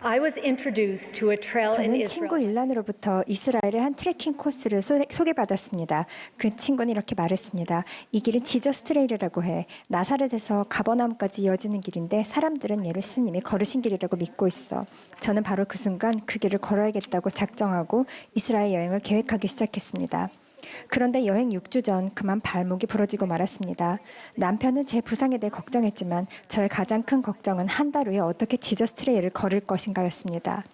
I was introduced to a trail in 저는 친구 Israel. 일란으로부터 이스라엘의 한 트레킹 코스를 소개받았습니다. 그 친구는 이렇게 말했습니다. 이 길은 지저스 트레일이라고 해. 나사렛에서 가버나움까지 이어지는 길인데 사람들은 예수님이 걸으신 길이라고 믿고 있어. 저는 바로 그 순간 그 길을 걸어야겠다고 작정하고 이스라엘 여행을 계획하기 시작했습니다. 그런데 여행 6주 전 그만 발목이 부러지고 말았습니다. 남편은 제 부상에 대해 걱정했지만 저의 가장 큰 걱정은 한 달 후에 어떻게 지저스 트레일을 걸을 것인가였습니다.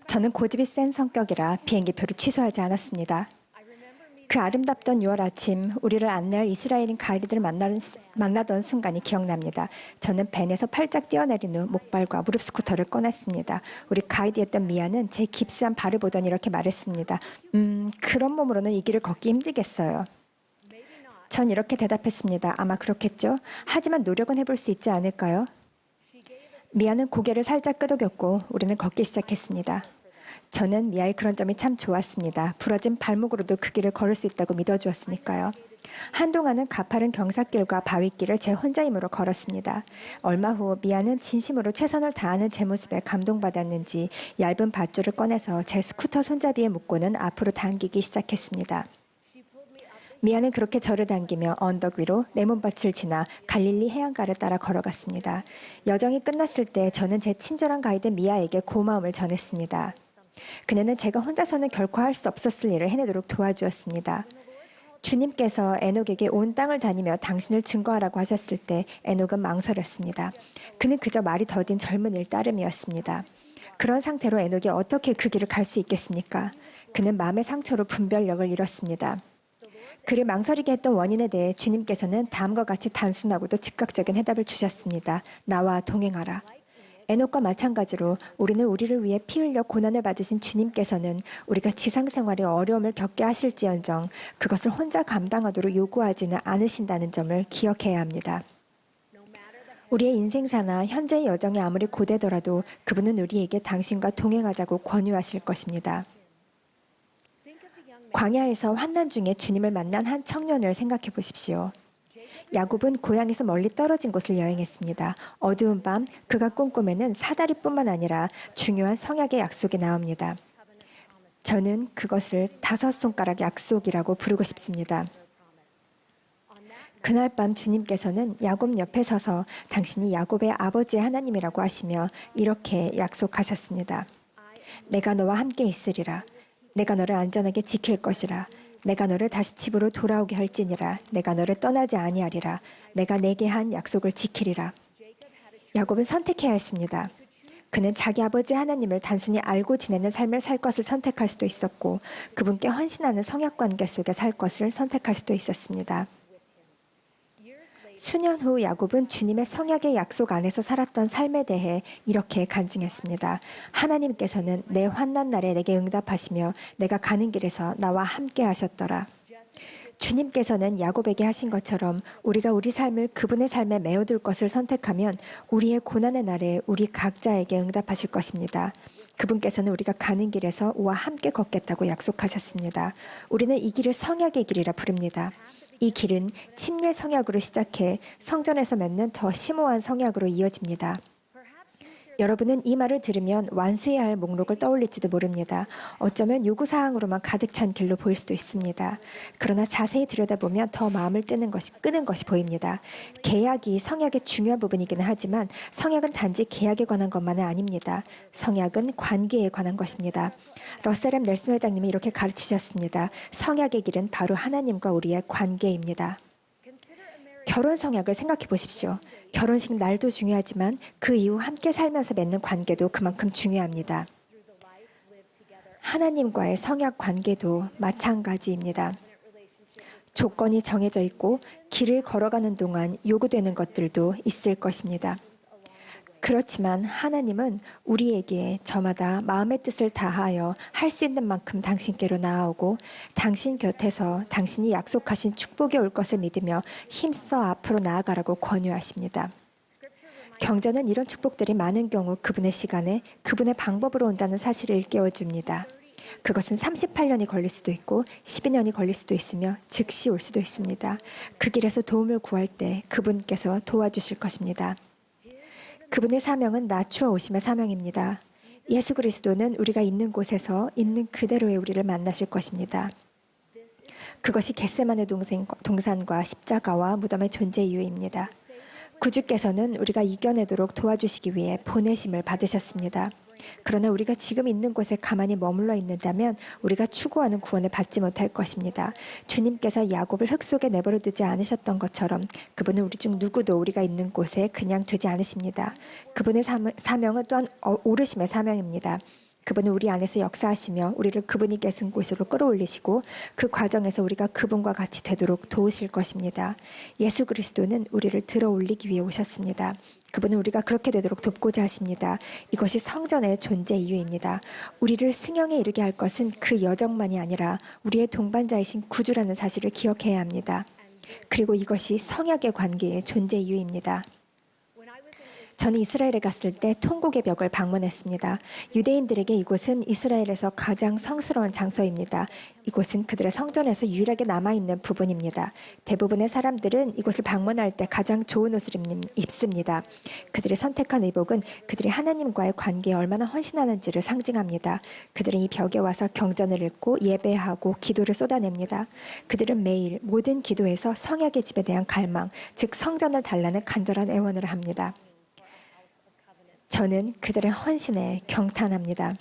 저는 고집이 센 성격이라 비행기표를 취소하지 않았습니다. 그 아름답던 6월 아침 우리를 안내할 이스라엘인 가이드들을 만나던 순간이 기억납니다. 저는 벤에서 팔짝 뛰어내린 후 목발과 무릎 스쿠터를 꺼냈습니다. 우리 가이드였던 미아는 제 깁스한 발을 보더니 이렇게 말했습니다. 그런 몸으로는 이 길을 걷기 힘들겠어요. 전 이렇게 대답했습니다. 아마 그렇겠죠. 하지만 노력은 해볼 수 있지 않을까요? 미아는 고개를 살짝 끄덕였고 우리는 걷기 시작했습니다. 저는 미아의 그런 점이 참 좋았습니다. 부러진 발목으로도 그 길을 걸을 수 있다고 믿어주었으니까요. 한동안은 가파른 경사길과 바위길을 제 혼자 힘으로 걸었습니다. 얼마 후 미아는 진심으로 최선을 다하는 제 모습에 감동받았는지 얇은 밧줄을 꺼내서 제 스쿠터 손잡이에 묶고는 앞으로 당기기 시작했습니다. 미아는 그렇게 저를 당기며 언덕 위로 레몬밭을 지나 갈릴리 해안가를 따라 걸어갔습니다. 여정이 끝났을 때 저는 제 친절한 가이드 미아에게 고마움을 전했습니다. 그녀는 제가 혼자서는 결코 할 수 없었을 일을 해내도록 도와주었습니다. 주님께서 에녹에게 온 땅을 다니며 당신을 증거하라고 하셨을 때 에녹은 망설였습니다. 그는 그저 말이 더딘 젊은 일 따름이었습니다. 그런 상태로 에녹이 어떻게 그 길을 갈 수 있겠습니까? 그는 마음의 상처로 분별력을 잃었습니다. 그를 망설이게 했던 원인에 대해 주님께서는 다음과 같이 단순하고도 즉각적인 해답을 주셨습니다. 나와 동행하라. 에녹과 마찬가지로 우리는 우리를 위해 피 흘려 고난을 받으신 주님께서는 우리가 지상생활에 어려움을 겪게 하실지언정 그것을 혼자 감당하도록 요구하지는 않으신다는 점을 기억해야 합니다. 우리의 인생사나 현재의 여정이 아무리 고되더라도 그분은 우리에게 당신과 동행하자고 권유하실 것입니다. 광야에서 환난 중에 주님을 만난 한 청년을 생각해 보십시오. 야곱은 고향에서 멀리 떨어진 곳을 여행했습니다. 어두운 밤 그가 꾼 꿈에는 사다리뿐만 아니라 중요한 성약의 약속이 나옵니다. 저는 그것을 5손가락 약속이라고 부르고 싶습니다. 그날 밤 주님께서는 야곱 옆에 서서 당신이 야곱의 아버지의 하나님이라고 하시며 이렇게 약속하셨습니다. 내가 너와 함께 있으리라. 내가 너를 안전하게 지킬 것이라. 내가 너를 다시 집으로 돌아오게 할지니라. 내가 너를 떠나지 아니하리라. 내가 내게 한 약속을 지키리라. 야곱은 선택해야 했습니다. 그는 자기 아버지 하나님을 단순히 알고 지내는 삶을 살 것을 선택할 수도 있었고 그분께 헌신하는 성약관계 속에 살 것을 선택할 수도 있었습니다. 수년 후 야곱은 주님의 성약의 약속 안에서 살았던 삶에 대해 이렇게 간증했습니다. 하나님께서는 내 환난 날에 내게 응답하시며 내가 가는 길에서 나와 함께 하셨더라. 주님께서는 야곱에게 하신 것처럼 우리가 우리 삶을 그분의 삶에 메어둘 것을 선택하면 우리의 고난의 날에 우리 각자에게 응답하실 것입니다. 그분께서는 우리가 가는 길에서 우와 함께 걷겠다고 약속하셨습니다. 우리는 이 길을 성약의 길이라 부릅니다. 이 길은 침례 성약으로 시작해 성전에서 맺는 더 심오한 성약으로 이어집니다. 여러분은 이 말을 들으면 완수해야 할 목록을 떠올릴지도 모릅니다. 어쩌면 요구사항으로만 가득 찬 길로 보일 수도 있습니다. 그러나 자세히 들여다보면 더 마음을 끄는 것이 보입니다. 계약이 성약의 중요한 부분이기는 하지만 성약은 단지 계약에 관한 것만은 아닙니다. 성약은 관계에 관한 것입니다. 러셀 M. 넬슨 회장님이 이렇게 가르치셨습니다. 성약의 길은 바로 하나님과 우리의 관계입니다. 결혼 성약을 생각해 보십시오. 결혼식 날도 중요하지만 그 이후 함께 살면서 맺는 관계도 그만큼 중요합니다. 하나님과의 성약 관계도 마찬가지입니다. 조건이 정해져 있고 길을 걸어가는 동안 요구되는 것들도 있을 것입니다. 그렇지만 하나님은 우리에게 저마다 마음의 뜻을 다하여 할 수 있는 만큼 당신께로 나아오고 당신 곁에서 당신이 약속하신 축복이 올 것을 믿으며 힘써 앞으로 나아가라고 권유하십니다. 경전은 이런 축복들이 많은 경우 그분의 시간에 그분의 방법으로 온다는 사실을 일깨워줍니다. 그것은 38년이 걸릴 수도 있고 12년이 걸릴 수도 있으며 즉시 올 수도 있습니다. 그 길에서 도움을 구할 때 그분께서 도와주실 것입니다. 그분의 사명은 낮추어 오심의 사명입니다. 예수 그리스도는 우리가 있는 곳에서 있는 그대로의 우리를 만나실 것입니다. 그것이 겟세마네 동산과 십자가와 무덤의 존재 이유입니다. 구주께서는 우리가 이겨내도록 도와주시기 위해 보내심을 받으셨습니다. 그러나 우리가 지금 있는 곳에 가만히 머물러 있는다면 우리가 추구하는 구원을 받지 못할 것입니다. 주님께서 야곱을 흙 속에 내버려 두지 않으셨던 것처럼 그분은 우리 중 누구도 우리가 있는 곳에 그냥 두지 않으십니다. 그분의 사명은 또한 오르심의 사명입니다. 그분은 우리 안에서 역사하시며 우리를 그분이 계신 곳으로 끌어올리시고 그 과정에서 우리가 그분과 같이 되도록 도우실 것입니다. 예수 그리스도는 우리를 들어올리기 위해 오셨습니다. 그분은 우리가 그렇게 되도록 돕고자 하십니다. 이것이 성전의 존재 이유입니다. 우리를 승형에 이르게 할 것은 그 여정만이 아니라 우리의 동반자이신 구주라는 사실을 기억해야 합니다. 그리고 이것이 성약의 관계의 존재 이유입니다. 저는 이스라엘에 갔을 때 통곡의 벽을 방문했습니다. 유대인들에게 이곳은 이스라엘에서 가장 성스러운 장소입니다. 이곳은 그들의 성전에서 유일하게 남아있는 부분입니다. 대부분의 사람들은 이곳을 방문할 때 가장 좋은 옷을 입습니다. 그들이 선택한 의복은 그들이 하나님과의 관계에 얼마나 헌신하는지를 상징합니다. 그들은 이 벽에 와서 경전을 읽고 예배하고 기도를 쏟아냅니다. 그들은 매일 모든 기도에서 성약의 집에 대한 갈망, 즉 성전을 달라는 간절한 애원을 합니다. 저는 그들의 헌신에 경탄합니다.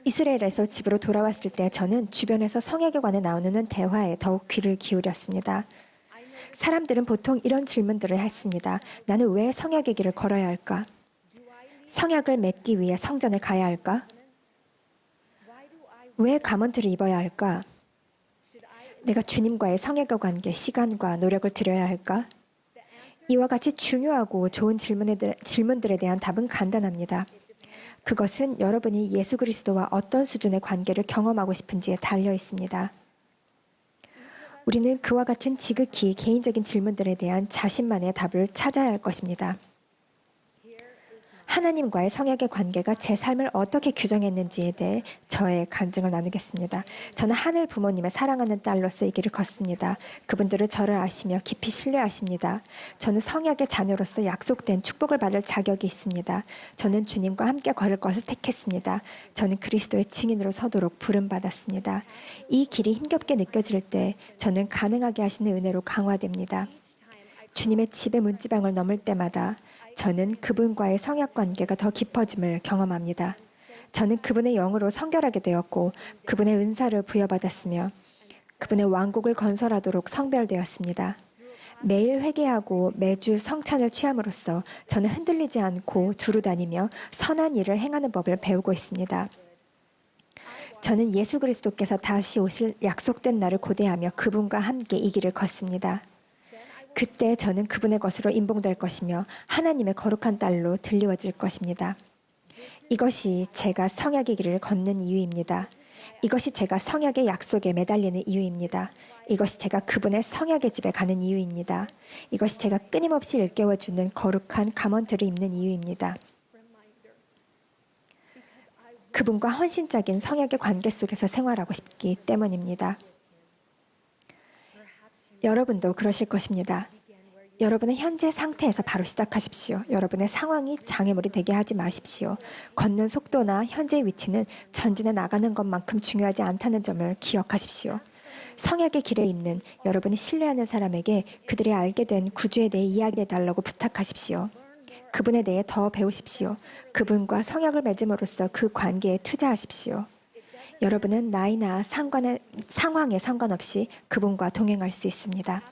이스라엘에서 집으로 돌아왔을 때 저는 주변에서 성약에 관해 나오는 대화에 더욱 귀를 기울였습니다. 사람들은 보통 이런 질문들을 했습니다. 나는 왜 성약의 길을 걸어야 할까? 성약을 맺기 위해 성전에 가야 할까? 왜 가먼트를 입어야 할까? 내가 주님과의 성약의 관계, 시간과 노력을 들여야 할까? 이와 같이 중요하고 좋은 질문들에 대한 답은 간단합니다. 그것은 여러분이 예수 그리스도와 어떤 수준의 관계를 경험하고 싶은지에 달려 있습니다. 우리는 그와 같은 지극히 개인적인 질문들에 대한 자신만의 답을 찾아야 할 것입니다. 하나님과의 성약의 관계가 제 삶을 어떻게 규정했는지에 대해 저의 간증을 나누겠습니다. 저는 하늘 부모님의 사랑하는 딸로서 이 길을 걷습니다. 그분들은 저를 아시며 깊이 신뢰하십니다. 저는 성약의 자녀로서 약속된 축복을 받을 자격이 있습니다. 저는 주님과 함께 걸을 것을 택했습니다. 저는 그리스도의 증인으로 서도록 부름받았습니다. 이 길이 힘겹게 느껴질 때 저는 가능하게 하시는 은혜로 강화됩니다. 주님의 집의 문지방을 넘을 때마다 저는 그분과의 성약 관계가 더 깊어짐을 경험합니다. 저는 그분의 영으로 성결하게 되었고 그분의 은사를 부여받았으며 그분의 왕국을 건설하도록 성별되었습니다. 매일 회개하고 매주 성찬을 취함으로써 저는 흔들리지 않고 두루 다니며 선한 일을 행하는 법을 배우고 있습니다. 저는 예수 그리스도께서 다시 오실 약속된 날을 고대하며 그분과 함께 이 길을 걷습니다. 그때 저는 그분의 것으로 인봉될 것이며 하나님의 거룩한 딸로 들리워질 것입니다. 이것이 제가 성약의 길을 걷는 이유입니다. 이것이 제가 성약의 약속에 매달리는 이유입니다. 이것이 제가 그분의 성약의 집에 가는 이유입니다. 이것이 제가 끊임없이 일깨워주는 거룩한 가먼트를 입는 이유입니다. 그분과 헌신적인 성약의 관계 속에서 생활하고 싶기 때문입니다. 여러분도 그러실 것입니다. 여러분의 현재 상태에서 바로 시작하십시오. 여러분의 상황이 장애물이 되게 하지 마십시오. 걷는 속도나 현재의 위치는 전진해 나가는 것만큼 중요하지 않다는 점을 기억하십시오. 성약의 길에 있는 여러분이 신뢰하는 사람에게 그들이 알게 된 구주에 대해 이야기해달라고 부탁하십시오. 그분에 대해 더 배우십시오. 그분과 성약을 맺음으로써 그 관계에 투자하십시오. 여러분은 나이나 상황에 상관없이 그분과 동행할 수 있습니다.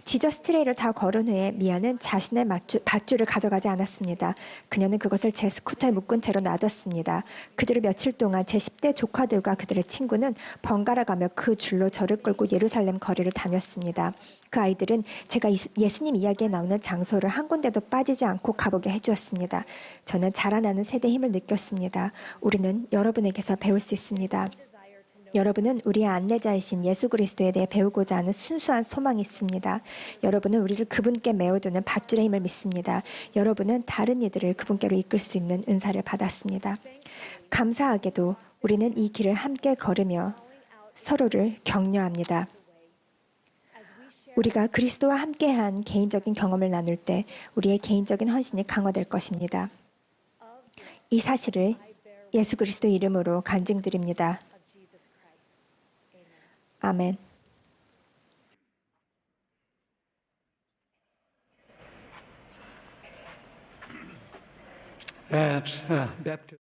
지저스 트레이를 다 걸은 후에 미아는 자신의 밧줄을 가져가지 않았습니다. 그녀는 그것을 제 스쿠터에 묶은 채로 놔뒀습니다. 그들을 며칠 동안 제 10대 조카들과 그들의 친구는 번갈아 가며 그 줄로 저를 끌고 예루살렘 거리를 다녔습니다. 그 아이들은 제가 예수님 이야기에 나오는 장소를 한 군데도 빠지지 않고 가보게 해주었습니다. 저는 자라나는 세대의 힘을 느꼈습니다. 우리는 여러분에게서 배울 수 있습니다. 여러분은 우리의 안내자이신 예수 그리스도에 대해 배우고자 하는 순수한 소망이 있습니다. 여러분은 우리를 그분께 메워두는 밧줄의 힘을 믿습니다. 여러분은 다른 이들을 그분께로 이끌 수 있는 은사를 받았습니다. 감사하게도 우리는 이 길을 함께 걸으며 서로를 격려합니다. 우리가 그리스도와 함께한 개인적인 경험을 나눌 때 우리의 개인적인 헌신이 강화될 것입니다. 이 사실을 예수 그리스도 이름으로 간증드립니다. 아멘. At baptism.